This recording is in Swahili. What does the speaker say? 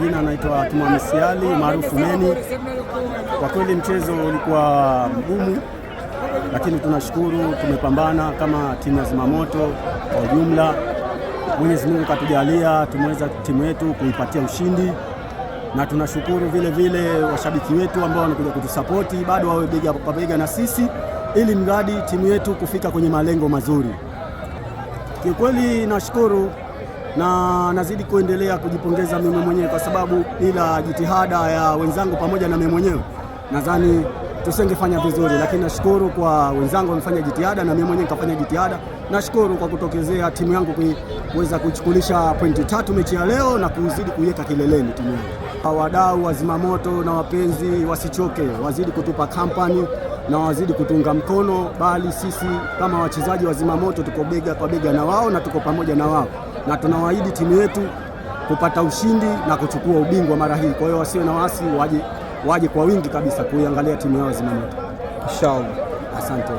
Jina anaitwa Tumamisi Ali maarufu Meni. Kwa kweli mchezo ulikuwa mgumu, lakini tunashukuru tumepambana kama timu ya zimamoto kwa ujumla. Mwenyezi Mungu katujalia tumeweza timu yetu kuipatia ushindi, na tunashukuru vile vile washabiki wetu ambao wanakuja kutusapoti, bado wawe bega kwa bega na sisi ili mradi timu yetu kufika kwenye malengo mazuri. Kiukweli nashukuru na nazidi kuendelea kujipongeza mimi mwenyewe, kwa sababu bila jitihada ya wenzangu pamoja na mimi mwenyewe nadhani tusingefanya vizuri, lakini nashukuru kwa wenzangu wamefanya jitihada na mimi mwenyewe nikafanya jitihada. Nashukuru kwa kutokezea timu yangu kuweza kuchukulisha pointi 3 mechi ya leo na kuzidi kuiweka kileleni timu yangu. Wadau wa zimamoto na wapenzi wasichoke, wazidi kutupa kampani na wazidi kutunga mkono, bali sisi kama wachezaji wa zimamoto tuko bega kwa bega na wao na tuko pamoja na wao, na tunawaahidi timu yetu kupata ushindi na kuchukua ubingwa mara hii. Kwa hiyo wasiwe na wasi, waje kwa wingi kabisa kuiangalia timu yao zimamoto. Inshallah. Asante.